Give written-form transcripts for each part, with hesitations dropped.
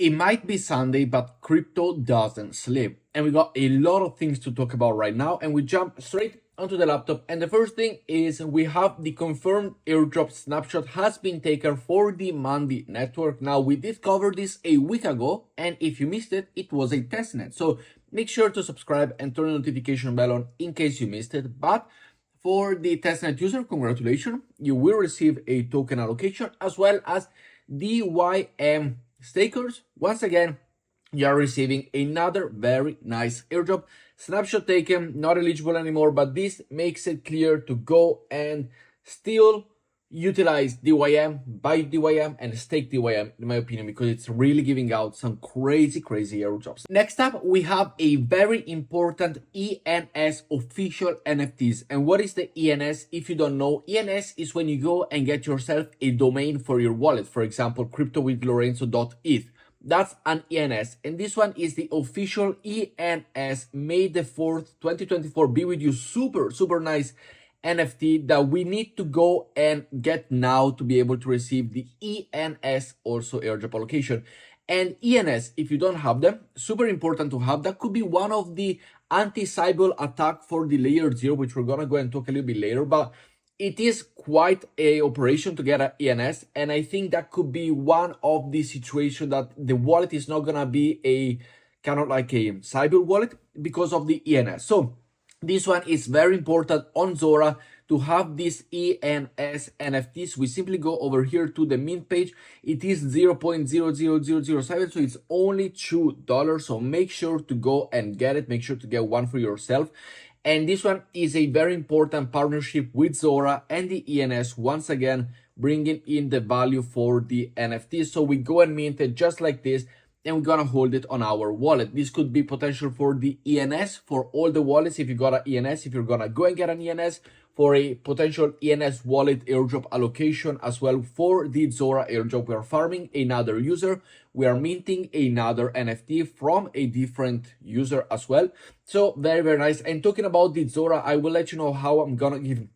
It might be Sunday, but crypto doesn't sleep. And we got a lot of things to talk about right now. And we jump straight onto the laptop. And the first thing is we have the confirmed airdrop snapshot has been taken for the Monday network. Now, we did cover this a week ago. And if you missed it, it was a testnet. So make sure to subscribe and turn the notification bell on in case you missed it. But for the testnet user, congratulations. You will receive a token allocation as well as DYM stakers. Once again, you are receiving another very nice airdrop. Snapshot taken, not eligible anymore, but this makes it clear to go and still utilize DYM, buy DYM, and stake DYM, in my opinion, because it's really giving out some crazy airdrops. Next up, we have a very important ENS official NFTs. And what is the ENS? If you don't know, ENS is when you go and get yourself a domain for your wallet. For example, cryptowithlorenzo.eth. That's an ENS. And this one is the official ENS May the 4th, 2024. Be with you. Super nice NFT that we need to go and get now to be able to receive the ENS also airdrop allocation. And ENS, if you don't have them, super important to have. That could be one of the anti-cyber attack for the layer 0, which we're gonna go and talk a little bit later, but it is quite a operation to get an ENS, and I think that could be one of the situations that the wallet is not gonna be a kind of like a cyber wallet because of the ENS. So this one is very important on Zora to have this ENS NFTs. We simply go over here to the mint page. It is 0.00007, so it's only $2. So make sure to go and get it. Make sure to get one for yourself. And this one is a very important partnership with Zora and the ENS, once again, bringing in the value for the NFTs. So we go and mint it just like this, and we're gonna hold it on our wallet. This could be potential for the ENS for all the wallets. If you got an ENS, if you're gonna go and get an ENS for a potential ENS wallet airdrop allocation as well for the Zora airdrop. We are farming another user. We are minting another NFT from a different user as well. So very nice. And talking about the Zora, I will let you know how I'm gonna give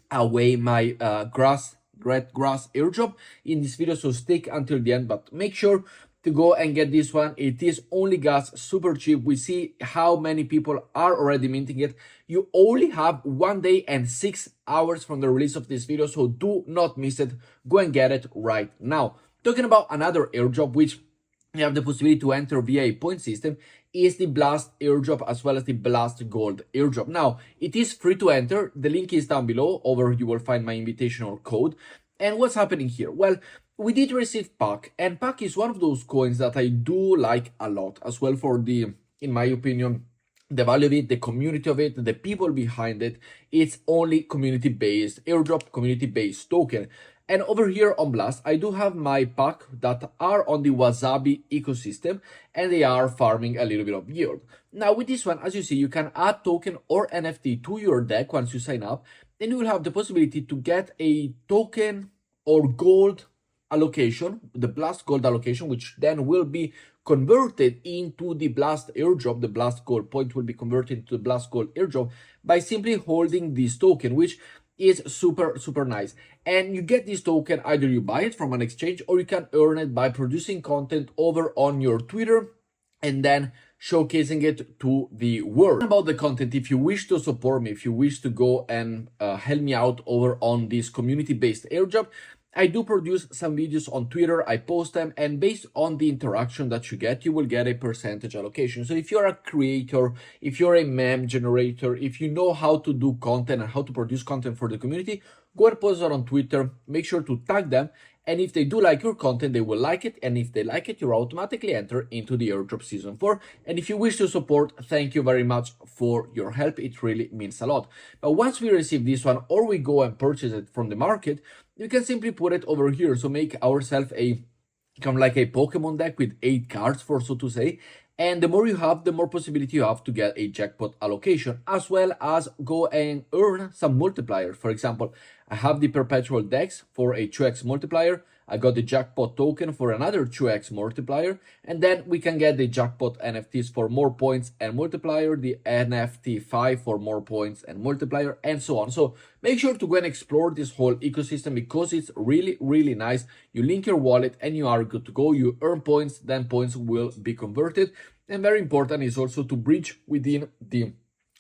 away my red grass airdrop in this video. So stick until the end, but make sure to go and get this one. It is only gas, super cheap. We see how many people are already minting it. You only have 1 day and 6 hours from the release of this video, so do not miss it. Go and get it right now. Talking about another airdrop, which you have the possibility to enter via a point system, is the Blast airdrop as well as the Blast Gold airdrop. Now, it is free to enter. The link is down below. Over you will find my invitational code. And what's happening here? Well, we did receive PAC, and PAC is one of those coins that I do like a lot as well for the, in my opinion, the value of it, the community of it, the people behind it. It's only community-based airdrop, community-based token. And over here on Blast, I do have my PAC that are on the Wasabi ecosystem, and they are farming a little bit of yield. Now with this one, as you see, you can add token or NFT to your deck once you sign up, and you will have the possibility to get a token or gold allocation, the Blast Gold allocation, which then will be converted into the Blast airdrop. The Blast Gold point will be converted into the Blast Gold airdrop by simply holding this token, which is super nice. And you get this token, either you buy it from an exchange or you can earn it by producing content over on your Twitter and then showcasing it to the world. About the content, if you wish to support me, if you wish to go and help me out over on this community-based airdrop, I do produce some videos on Twitter, I post them, and based on the interaction that you get, you will get a percentage allocation. So if you're a creator, if you're a meme generator, if you know how to do content and how to produce content for the community, go and post it on Twitter, make sure to tag them, and if they do like your content, they will like it, and if they like it, you're automatically enter into the airdrop season 4. And if you wish to support, thank you very much for your help. It really means a lot. But once we receive this one, or we go and purchase it from the market, you can simply put it over here. So make ourselves a kind of like a Pokemon deck with 8 cards, for so to say. And the more you have, the more possibility you have to get a jackpot allocation, as well as go and earn some multipliers. For example, I have the perpetual decks for a 2x multiplier. I got the jackpot token for another 2x multiplier, and then we can get the jackpot NFTs for more points and multiplier, the NFT 5 for more points and multiplier, and so on. So make sure to go and explore this whole ecosystem because it's really, really nice. You link your wallet and you are good to go. You earn points, then points will be converted. And very important is also to bridge within the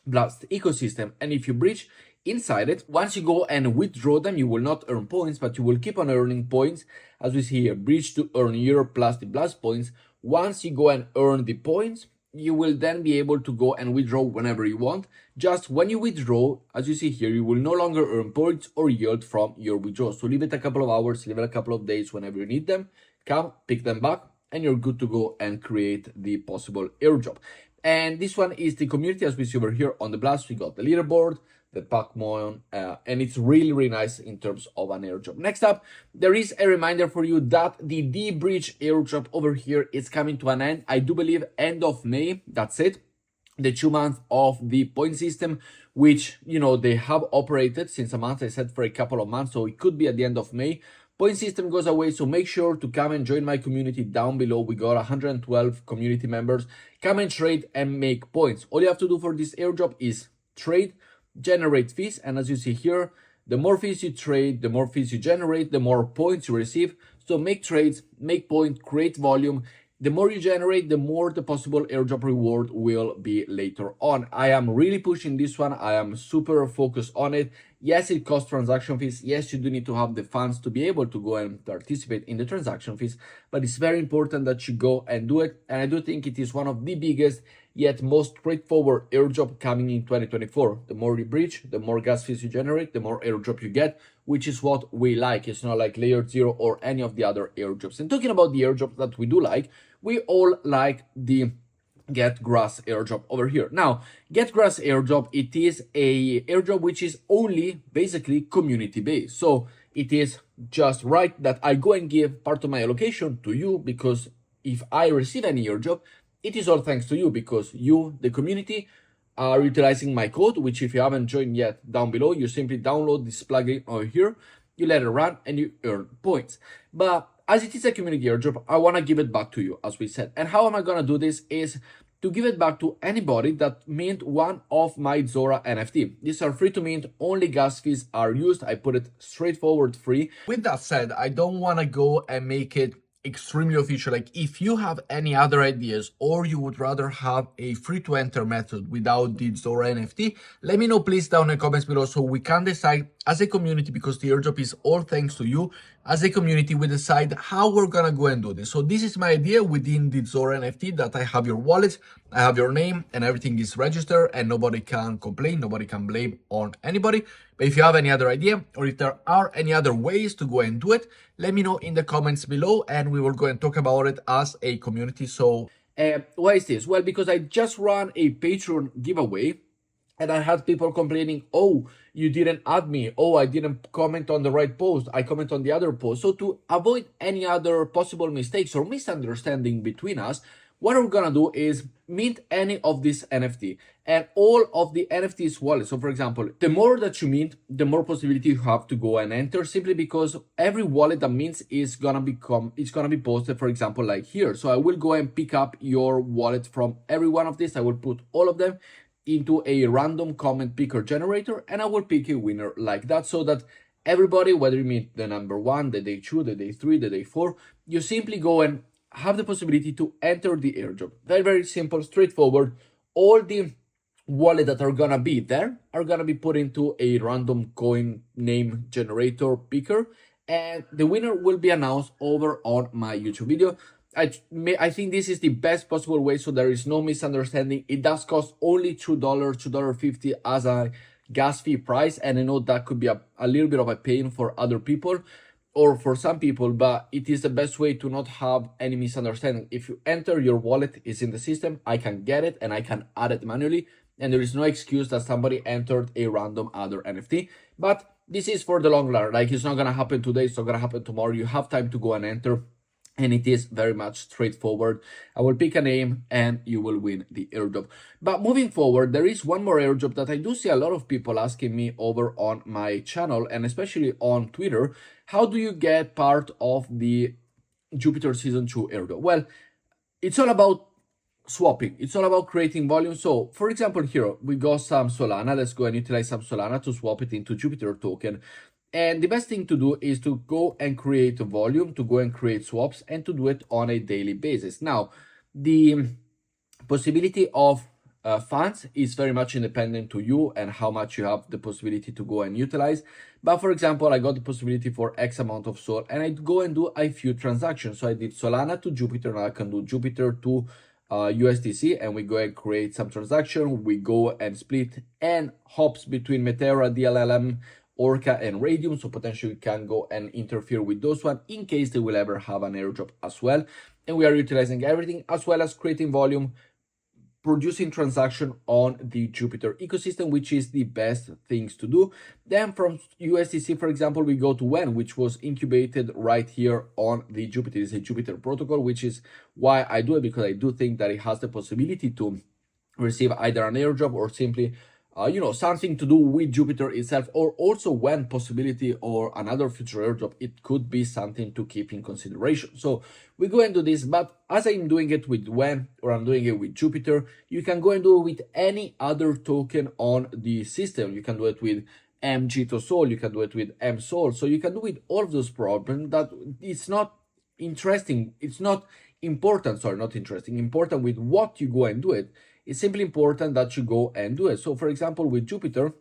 Blast ecosystem. And if you bridge inside it, once you go and withdraw them, you will not earn points, but you will keep on earning points. As we see here, bridge to earn year plus the Blast points. Once you go and earn the points, you will then be able to go and withdraw whenever you want. Just when you withdraw, as you see here, you will no longer earn points or yield from your withdrawal. So leave it a couple of hours, leave it a couple of days whenever you need them. Come, pick them back, and you're good to go and create the possible airdrop. And this one is the community, as we see over here on the Blast. We got the leaderboard, the Pokemon, and it's really, really nice in terms of an airdrop. Next up, there is a reminder for you that the Dbridge airdrop over here is coming to an end. I do believe end of May, that's it. The 2 months of the point system, which, you know, they have operated since a month. I said for a couple of months, so it could be at the end of May. Point system goes away, so make sure to come and join my community down below. We got 112 community members. Come and trade and make points. All you have to do for this airdrop is trade, generate fees, and as you see here, the more fees you trade, the more fees you generate, the more points you receive. So make trades, make points, create volume. The more you generate, the more the possible airdrop reward will be later on. I am really pushing this one. I am super focused on it. Yes, it costs transaction fees. Yes, you do need to have the funds to be able to go and participate in the transaction fees, but it's very important that you go and do it. And I do think it is one of the biggest yet most straightforward airdrop coming in 2024. The more you bridge, the more gas fees you generate, the more airdrop you get, which is what we like. It's not like Layer 0 or any of the other airdrops. And talking about the airdrops that we do like, we all like the Get Grass airdrop over here. Now, Get Grass airdrop, it is a airdrop which is only basically community based. So it is just right that I go and give part of my allocation to you, because if I receive any airdrop, it is all thanks to you, because you, the community, are utilizing my code, which if you haven't joined yet, down below, you simply download this plugin over here, you let it run, and you earn points. But as it is a community airdrop, I want to give it back to you, as we said. And how am I going to do this is to give it back to anybody that mint one of my Zora NFT. These are free to mint, only gas fees are used. I put it straightforward free. With that said, I don't want to go and make it extremely official. Like, if you have any other ideas, or you would rather have a free to enter method without the Zora NFT, let me know please down in the comments below, so we can decide as a community, because the airdrop is all thanks to you. As a community, we decide how we're gonna go and do this. So this is my idea within the Zora NFT, that I have your wallet, I have your name, and everything is registered, and nobody can complain, nobody can blame on anybody. But if you have any other idea, or if there are any other ways to go and do it, let me know in the comments below, and we will go and talk about it as a community. So why is this? Well, because I just ran a Patreon giveaway, and I had people complaining, oh, you didn't add me. Oh, I didn't comment on the right post. I comment on the other post. So to avoid any other possible mistakes or misunderstanding between us, what we're gonna do is mint any of this NFT and all of the NFTs wallet. So for example, the more that you mint, the more possibility you have to go and enter, simply because every wallet that mints is gonna be posted, for example, like here. So I will go and pick up your wallet from every one of these. I will put all of them into a random comment picker generator, and I will pick a winner like that, so that everybody, whether you mint the number 1, the day 2, the day 3, the day 4, you simply go and have the possibility to enter the airdrop. Very, very simple, straightforward. All the wallets that are gonna be there are gonna be put into a random coin name generator picker, and the winner will be announced over on my YouTube video. I think this is the best possible way, so there is no misunderstanding. It does cost only $2, $2.50 as a gas fee price, and I know that could be a little bit of a pain for other people, or for some people, but it is the best way to not have any misunderstanding. If you enter, your wallet is in the system, I can get it and I can add it manually, and there is no excuse that somebody entered a random other NFT. But this is for the long run. Like, it's not gonna happen today, it's not gonna happen tomorrow. You have time to go and enter. and it is very much straightforward. I will pick a name and you will win the airdrop. But moving forward, there is one more airdrop that I do see a lot of people asking me over on my channel and especially on Twitter. How do you get part of the Jupiter Season 2 airdrop? Well, it's all about swapping. It's all about creating volume. So for example, here we got some Solana. Let's go and utilize some Solana to swap it into Jupiter token. And the best thing to do is to go and create a volume, to go and create swaps, and to do it on a daily basis. Now, the possibility of funds is very much independent to you and how much you have the possibility to go and utilize. But for example, I got the possibility for X amount of SOL, and I go and do a few transactions. So I did Solana to Jupiter, now I can do Jupiter to USDC, and we go and create some transaction. We go and split and hops between Metera, DLLM, Orca, and Radium, so potentially we can go and interfere with those one in case they will ever have an airdrop as well. And we are utilizing everything as well as creating volume, producing transaction on the Jupiter ecosystem, which is the best things to do. Then from USDC, for example, we go to WEN, which was incubated right here on the Jupiter. It's a Jupiter protocol, which is why I do it, because I do think that it has the possibility to receive either an airdrop or simply something to do with Jupiter itself, or also when possibility or another future airdrop, it could be something to keep in consideration. So we go and do this, but as I'm doing it with WEN or I'm doing it with Jupiter, you can go and do it with any other token on the system. You can do it with MGTOSOL, you can do it with MSOL, so you can do with all of those problems that it's not interesting, it's not important, sorry, not interesting, important with what you go and do it. It's simply important that you go and do it. So for example, with Jupiter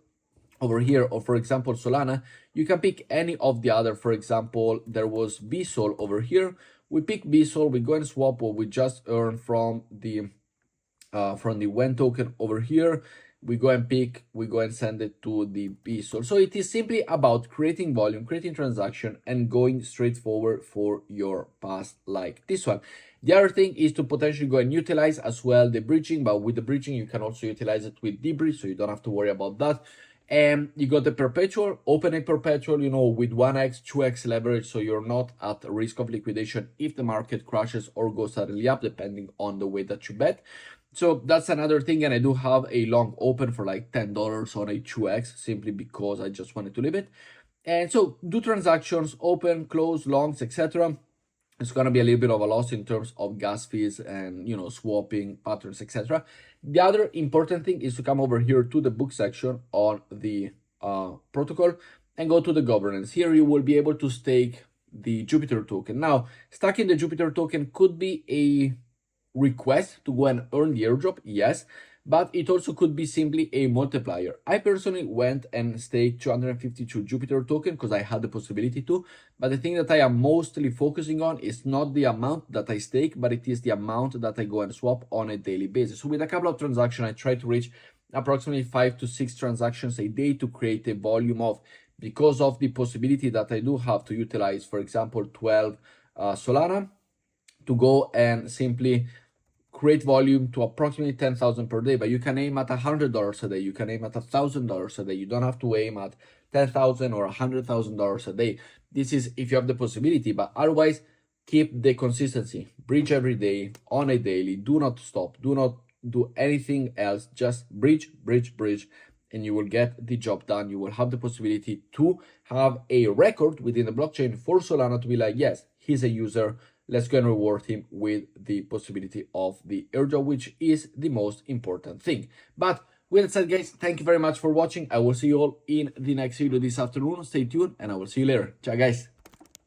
over here, or for example, Solana, you can pick any of the other. For example, there was BSOL over here. We pick BSOL, we go and swap what we just earned from the WEN token over here. We go and pick, we go and send it to the BSOL. So it is simply about creating volume, creating transaction, and going straight forward for your pass like this one. The other thing is to potentially go and utilize as well the bridging, but with the bridging, you can also utilize it with Dbridge, so you don't have to worry about that. And you got the perpetual, open a perpetual, with 1x, 2x leverage, so you're not at risk of liquidation if the market crashes or goes suddenly up, depending on the way that you bet. So that's another thing, and I do have a long open for like $10 on a 2x, simply because I just wanted to leave it. And so do transactions, open, close, longs, etc. It's going to be a little bit of a loss in terms of gas fees and, swapping patterns, etc. The other important thing is to come over here to the book section on the protocol and go to the governance. Here you will be able to stake the Jupiter token. Now, staking the Jupiter token could be a request to go and earn the airdrop, yes, but it also could be simply a multiplier. I personally went and staked 252 Jupiter token because I had the possibility to, but the thing that I am mostly focusing on is not the amount that I stake, but it is the amount that I go and swap on a daily basis. So with a couple of transactions, I try to reach approximately 5 to 6 transactions a day to create a volume of, because of the possibility that I do have to utilize, for example, 12 Solana, to go and simply create volume to approximately 10,000 per day. But you can aim at $100 a day, you can aim at $1,000 a day. You don't have to aim at 10,000 or $100,000 a day. This is if you have the possibility, but otherwise keep the consistency. Bridge every day on a daily. Do not stop, do not do anything else, just bridge, and you will get the job done. You will have the possibility to have a record within the blockchain for Solana to be like, yes, he's a user, let's go and reward him with the possibility of the airdrop, which is the most important thing. But with that said, guys, thank you very much for watching. I will see you all in the next video this afternoon. Stay tuned, and I will see you later. Ciao, guys.